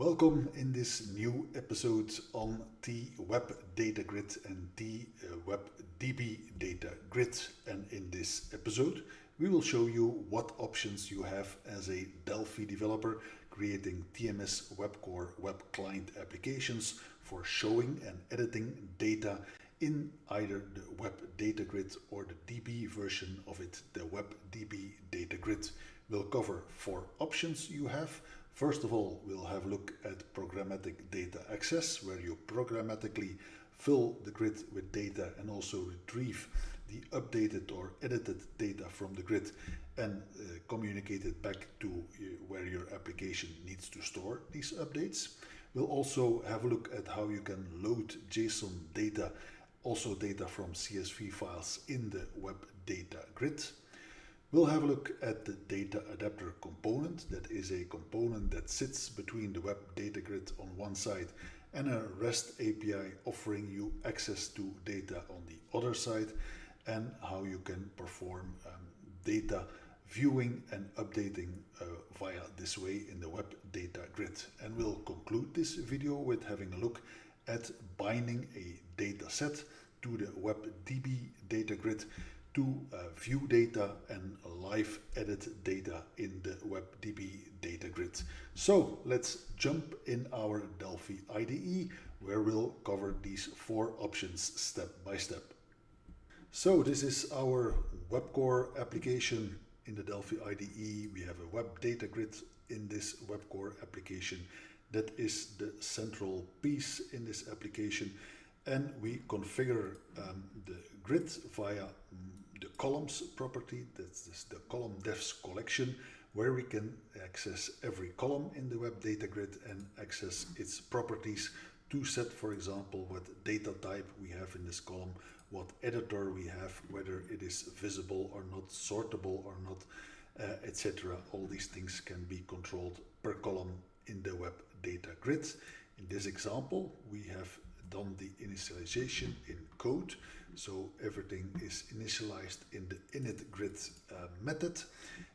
Welcome in this new episode on TWebDataGrid and TWebDBDataGrid. And in this episode, we will show you what options you have as a Delphi developer creating TMS web core web client applications for showing and editing data in either the WebDataGrid or the DB version of it, the WebDBDataGrid. We'll cover 4 options you have. First of all, we'll have a look at programmatic data access, where you programmatically fill the grid with data and also retrieve the updated or edited data from the grid and communicate it back to where your application needs to store these updates. We'll also have a look at how you can load JSON data, also data from CSV files in the WebDataGrid. We'll have a look at the data adapter component. That is a component that sits between the WebDataGrid on one side and a REST API offering you access to data on the other side, and how you can perform data viewing and updating via this way in the WebDataGrid. And we'll conclude this video with having a look at binding a data set to the WebDBDataGrid to view data and live edit data in the WebDBDataGrid. So let's jump in our Delphi IDE, where we'll cover these 4 options step by step. So this is our web core application in the Delphi IDE. We have a WebDataGrid in this web core application. That is the central piece in this application. And we configure the grid via the columns property. That's the column defs collection, where we can access every column in the WebDataGrid and access its properties to set, for example, what data type we have in this column, what editor we have, whether it is visible or not, sortable or not, etc. All these things can be controlled per column in the WebDataGrid. In this example, we have done the initialization in code, so everything is initialized in the initGrid method.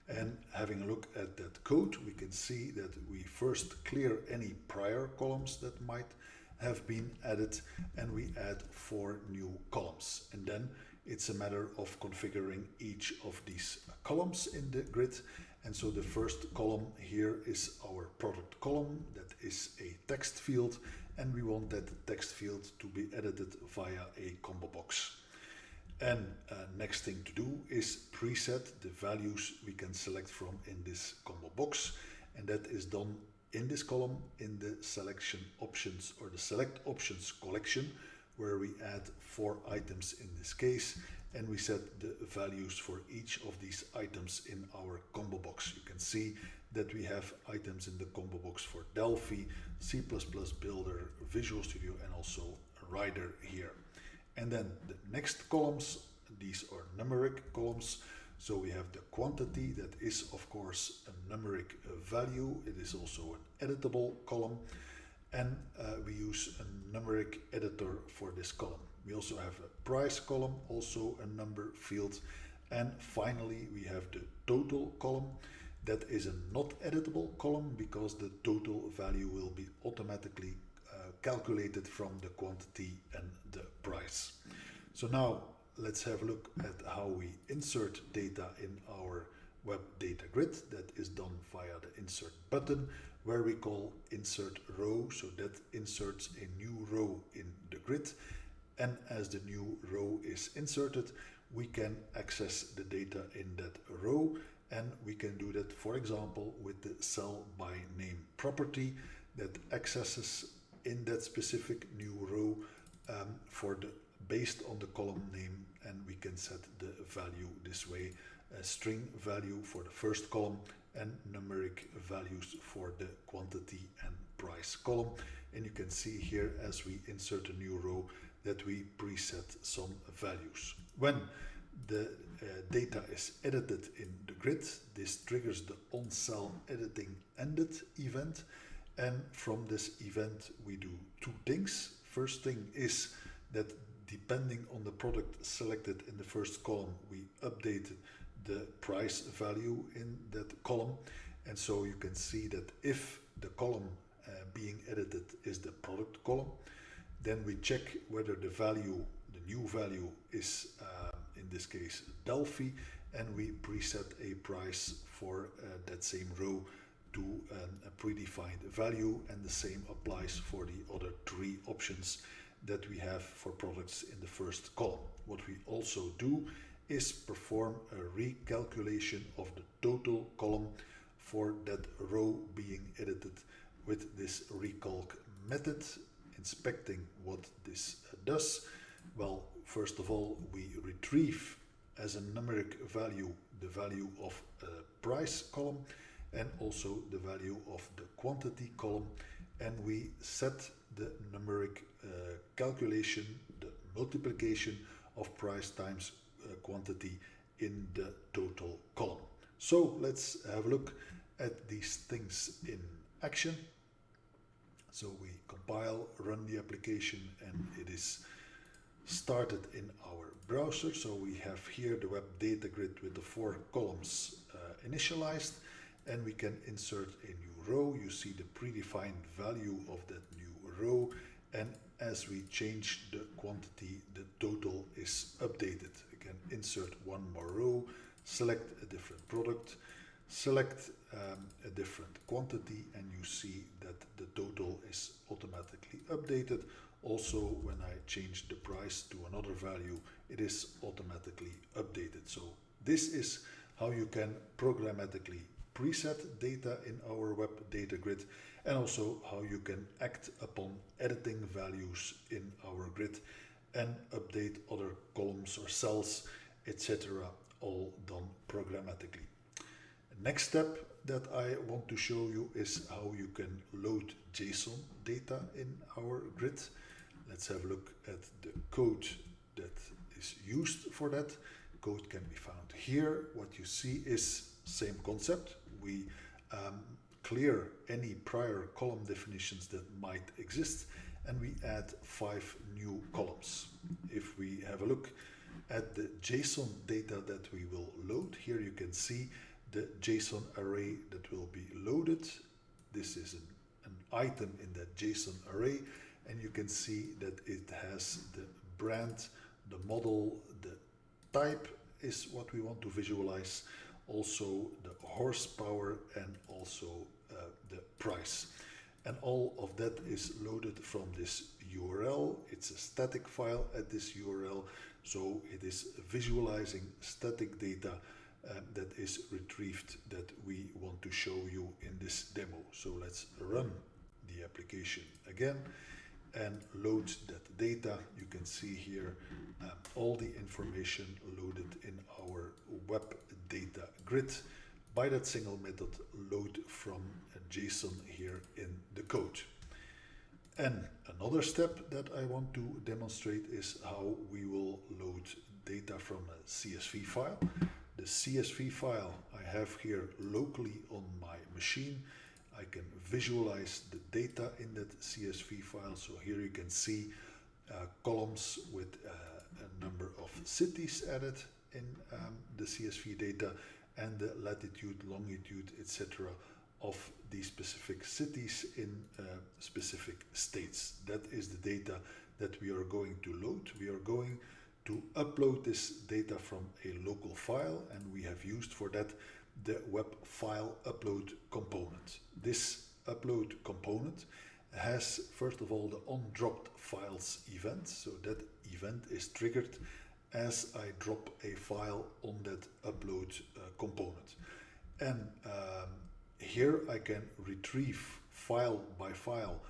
And having a look at that code, we can see that we first clear any prior columns that might have been added, and we add 4 new columns. And then it's a matter of configuring each of these columns in the grid. And so the first column here is our product column. That is a text field, and we want that text field to be edited via a combo box. And next thing to do is preset the values we can select from in this combo box, and that is done in this column in the selection options or the select options collection, where we add 4 items in this case, and we set the values for each of these items in our combo box. You can see that we have items in the combo box for Delphi, C++ Builder, Visual Studio, and also Rider here. And then the next columns, these are numeric columns. So we have the quantity, that is of course a numeric value. It is also an editable column, and we use a numeric editor for this column. We also have a price column, also a number field. And finally, we have the total column. That is a not editable column because the total value will be automatically calculated from the quantity and the price. So now let's have a look at how we insert data in our WebDataGrid. That is done via the insert button, where we call insert row. So that inserts a new row in the grid. And as the new row is inserted, we can access the data in that row. And we can do that, for example, with the cell by name property that accesses in that specific new row based on the column name, and we can set the value this way: a string value for the first column and numeric values for the quantity and price column. And you can see here, as we insert a new row, that we preset some values. When the data is edited in the grid, this triggers the on-cell editing ended event. And from this event, we do 2 things. First thing is that depending on the product selected in the first column, we update the price value in that column. And so you can see that if the column being edited is the product column. Then we check whether the value, the new value is in this case Delphi, and we preset a price for that same row to a predefined value, and the same applies for the other three options that we have for products in the first column. What we also do is perform a recalculation of the total column for that row being edited with this recalc method, inspecting what this does. Well, first of all, we retrieve as a numeric value the value of a price column and also the value of the quantity column, and we set the numeric calculation, the multiplication of price times quantity in the total column. So let's have a look at these things in action. So we compile, run the application, and it is started in our browser. So we have here the WebDataGrid with the 4 columns initialized, and we can insert a new row. You see the predefined value of that new row, and as we change the quantity, the total is updated. You can insert one more row, select a different product, select a different quantity, and you see that the total is automatically updated. Also, when I change the price to another value, it is automatically updated. So this is how you can programmatically preset data in our WebDataGrid, and also how you can act upon editing values in our grid and update other columns or cells, etc., all done programmatically. Next step that I want to show you is how you can load JSON data in our grid. Let's have a look at the code that is used for that. Code can be found here. What you see is same concept. We clear any prior column definitions that might exist, and we add 5 new columns. If we have a look at the JSON data that we will load, here you can see the JSON array that will be loaded. This is an item in that JSON array, and you can see that it has the brand, the model, the type is what we want to visualize, also the horsepower, and also the price. And all of that is loaded from this URL. It's a static file at this URL, so it is visualizing static data that is retrieved that we want to show you in this demo. So let's run the application again and load that data. You can see here all the information loaded in our WebDataGrid by that single method load from a JSON here in the code. And another step that I want to demonstrate is how we will load data from a CSV file. The CSV file I have here locally on my machine. I can visualize the data in that CSV file. So here you can see columns with a number of cities added in the CSV data, and the latitude, longitude, etc. of these specific cities in specific states. That is the data that we are going to load. We are going to upload this data from a local file, and we have used for that the web file upload component. This upload component has first of all the onDropped files event, so that event is triggered as I drop a file on that upload component. And here I can retrieve file by file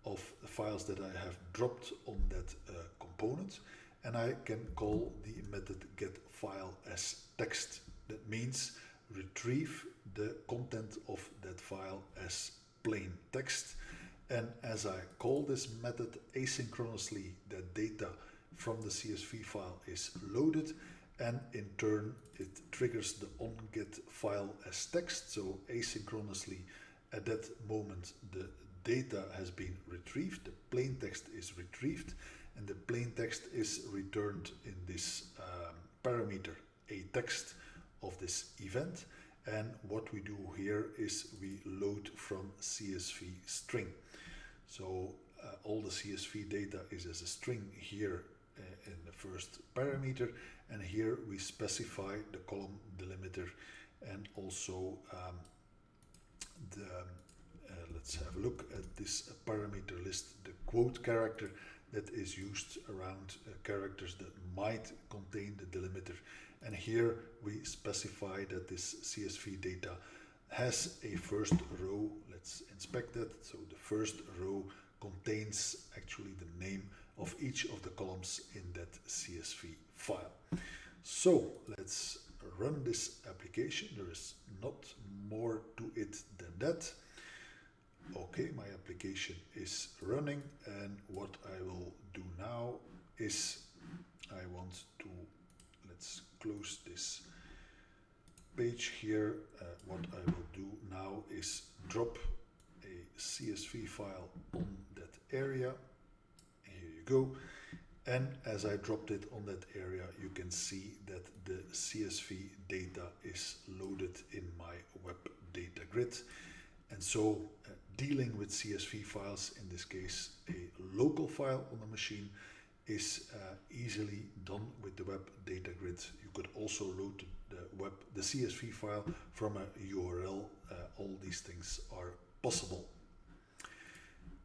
of files that I have dropped on that component, and I can call the method getFileAsText. That means retrieve the content of that file as plain text, and as I call this method asynchronously, that data from the CSV file is loaded, and in turn it triggers the onGetFileAsText. So asynchronously at that moment the data has been retrieved, the plain text is retrieved, and the plain text is returned in this parameter a text of this event. And what we do here is we load from CSV string. So all the CSV data is as a string here in the first parameter, and here we specify the column delimiter and also let's have a look at this parameter list, the quote character that is used around characters that might contain the delimiter. And here we specify that this CSV data has a first row. Let's inspect that. So the first row contains actually the name of each of the columns in that CSV file. So let's run this application. There is not more to it than that. Okay, my application is running, and what I will do now is I want to, let's close this page here. What I will do now is drop a CSV file on that area. Here you go. And as I dropped it on that area, you can see that the CSV data is loaded in my WebDataGrid. And so dealing with CSV files, in this case a local file on the machine, is easily done with the WebDataGrid. You could also load the CSV file from a URL. All these things are possible.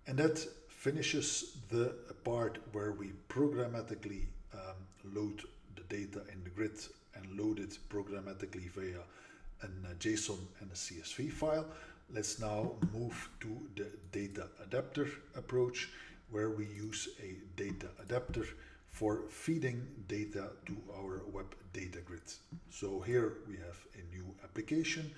And that finishes the part where we programmatically load the data in the grid and load it programmatically via a JSON and a CSV file. Let's now move to the data adapter approach, where we use a data adapter for feeding data to our WebDataGrid. So here we have a new application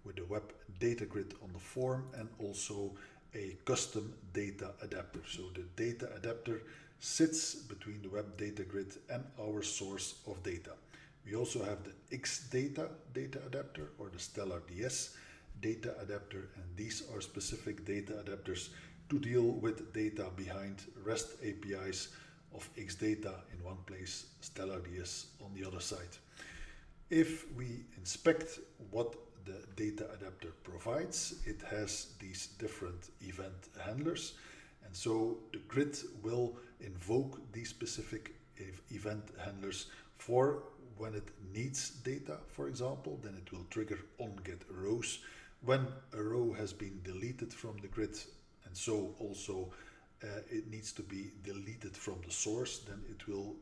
with the WebDataGrid on the form and also a custom data adapter. So the data adapter sits between the WebDataGrid and our source of data. We also have the XData data adapter or the StellarDS data adapter, and these are specific data adapters to deal with data behind REST APIs of XData in one place, StellarDS on the other side. If we inspect what the data adapter provides, it has these different event handlers, and so the grid will invoke these specific event handlers for when it needs data, for example. Then it will trigger onGetRows when a row has been deleted from the grid, and so also it needs to be deleted from the source. Then it will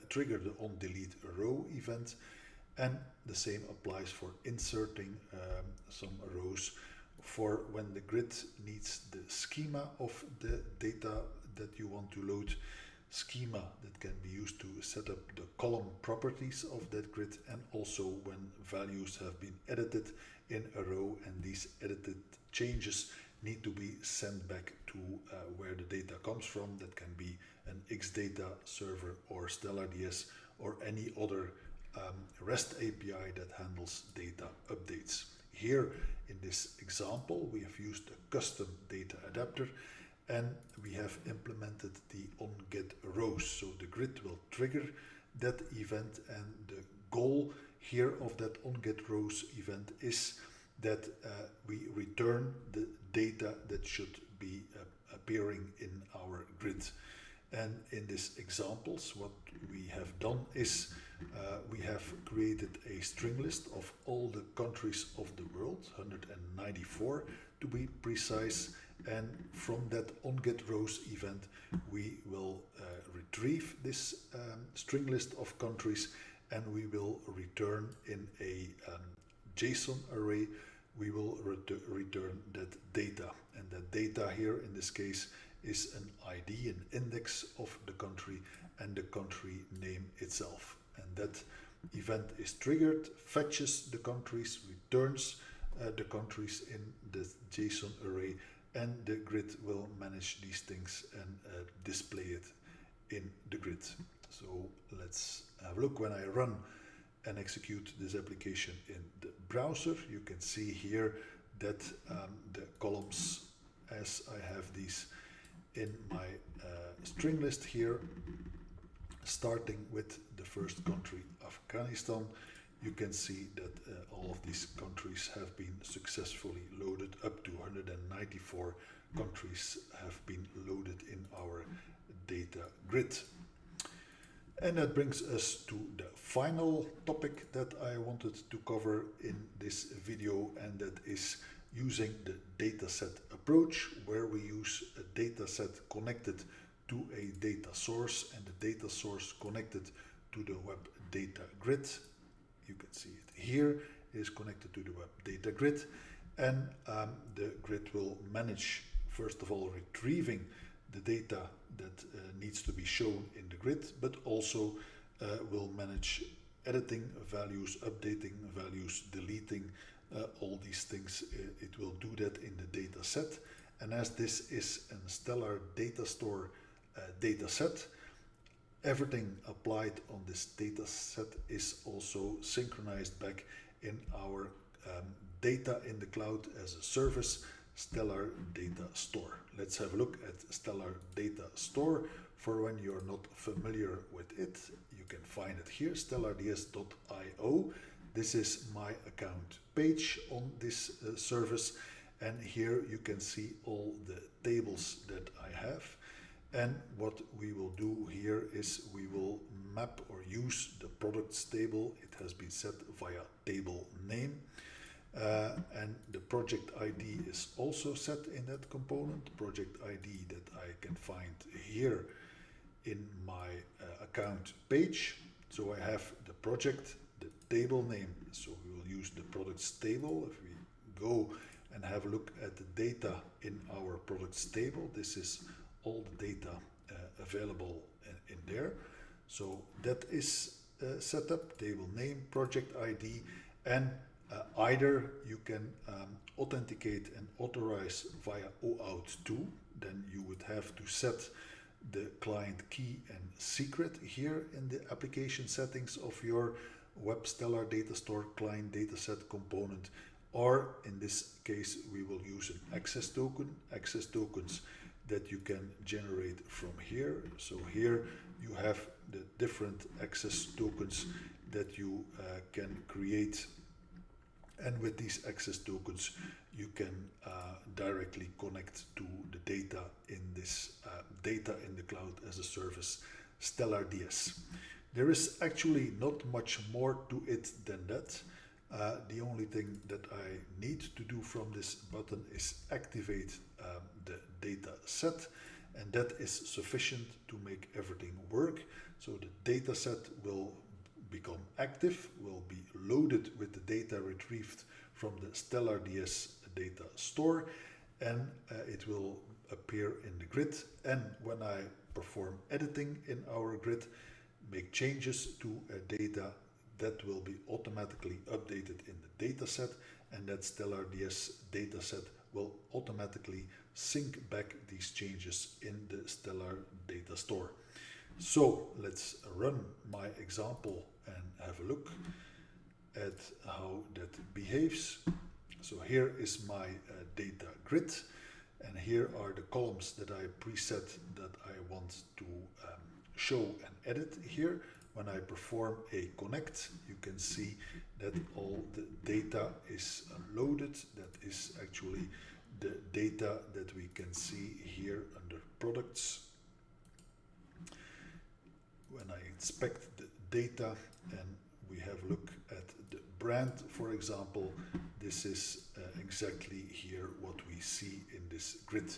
trigger the onDeleteRow event, and the same applies for inserting some rows for when the grid needs the schema of the data that you want to load. Schema that can be used to set up the column properties of that grid, and also when values have been edited in a row and these edited changes need to be sent back to where the data comes from. That can be an XData server or StellarDS or any other REST API that handles data updates. Here in this example we have used a custom data adapter, and we have implemented the onGetRows. So the grid will trigger that event, and the goal here of that onGetRows event is that we return the data that should be appearing in our grid. And in these examples, what we have done is we have created a string list of all the countries of the world, 194 to be precise, and from that onGetRows event we will retrieve this string list of countries, and we will return in a JSON array, we will return that data. And that data here in this case is an ID, an index of the country, and the country name itself. And that event is triggered, fetches the countries, returns the countries in the JSON array, and the grid will manage these things and display it in the grid. So let's have a look. When I run and execute this application in the browser, you can see here that the columns, as I have these in my string list here, starting with the first country, Afghanistan, you can see that all of these countries have been successfully loaded. Up to 194 countries have been loaded in our data grid. And that brings us to the final topic that I wanted to cover in this video, and that is using the dataset approach, where we use a dataset connected to a data source, and the data source connected to the WebDataGrid. You can see it here. It is connected to the WebDataGrid, and the grid will manage, first of all, retrieving the data that needs to be shown in the grid, but also will manage editing values, updating values, deleting all these things. It will do that in the data set. And as this is a Stellar Data Store data set, everything applied on this data set is also synchronized back in our data in the cloud as a service, Stellar Data Store. Let's have a look at Stellar Data Store. For when you're not familiar with it, you can find it here, stellards.io. This is my account page on this service, and here you can see all the tables that I have. And what we will do here is we will map or use the products table. It has been set via table name. And the project ID is also set in that component, project ID that I can find here in my account page. So I have the project, the table name, so we will use the products table. If we go and have a look at the data in our products table, this is all the data available in there. So that is set up, table name, project ID, and either you can authenticate and authorize via OAuth 2, then you would have to set the client key and secret here in the application settings of your Web Stellar Data Store client dataset component, or in this case we will use an access token, access tokens that you can generate from here. So here you have the different access tokens that you can create, and with these access tokens you can directly connect to the data in this data in the cloud as a service, Stellar DS. There is actually not much more to it than that. The only thing that I need to do from this button is activate the data set, and that is sufficient to make everything work. So the data set will become active, will be loaded with the data retrieved from the Stellar DS data store, and it will appear in the grid. And when I perform editing in our grid, make changes to data, that will be automatically updated in the data set, and that Stellar DS data set will automatically sync back these changes in the Stellar Data Store. So let's run my example and have a look at how that behaves. So here is my data grid, and here are the columns that I preset that I want to show and edit here. When I perform a connect, you can see that all the data is loaded. That is actually the data that we can see here under products. When I inspect the data and we have a look at the brand, for example, this is exactly here what we see in this grid.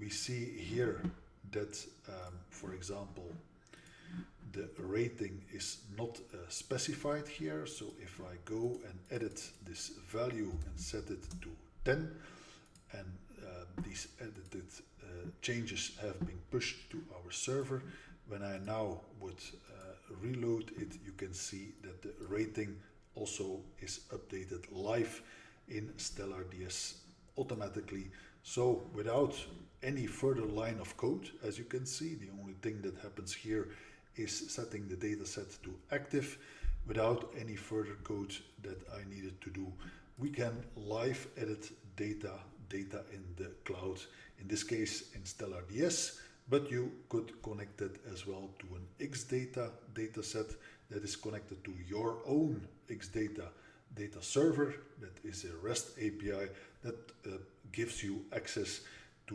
We see here that, for example, the rating is not specified here. So if I go and edit this value and set it to 10, and these edited changes have been pushed to our server, when I now would reload it, you can see that the rating also is updated live in Stellar DS automatically. So without any further line of code, as you can see, the only thing that happens here is setting the dataset to active. Without any further code that I needed to do, we can live edit data in the cloud, in this case in Stellar DS, but you could connect it as well to an XData dataset that is connected to your own XData data server, that is a REST API that gives you access to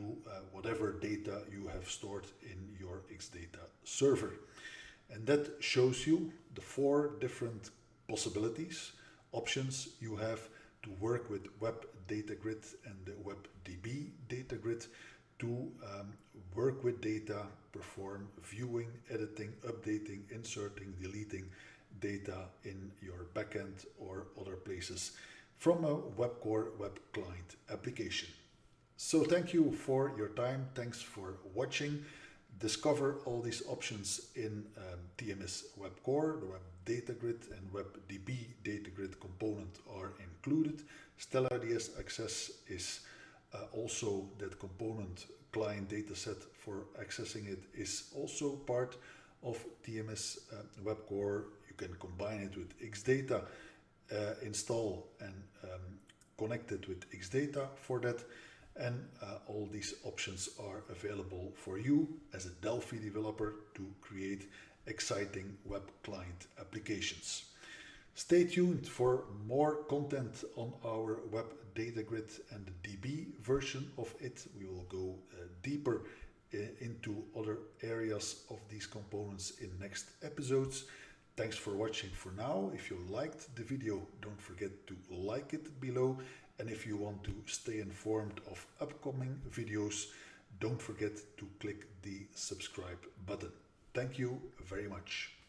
whatever data you have stored in your Xdata server. And that shows you the 4 different possibilities, options you have to work with WebDataGrid and the WebDBDataGrid to work with data, perform viewing, editing, updating, inserting, deleting data in your backend or other places from a web core web client application. So thank you for your time. Thanks for watching. Discover all these options in TMS Web Core. The WebDataGrid and WebDBDataGrid component are included. Stellar DS Access is also that component client dataset for accessing it is also part of TMS Web Core. You can combine it with Xdata, install and connect it with Xdata for that. And all these options are available for you as a Delphi developer to create exciting web client applications. Stay tuned for more content on our WebDataGrid and the DB version of it. We will go deeper into other areas of these components in next episodes. Thanks for watching for now. If you liked the video, don't forget to like it below. And if you want to stay informed of upcoming videos, don't forget to click the subscribe button. Thank you very much.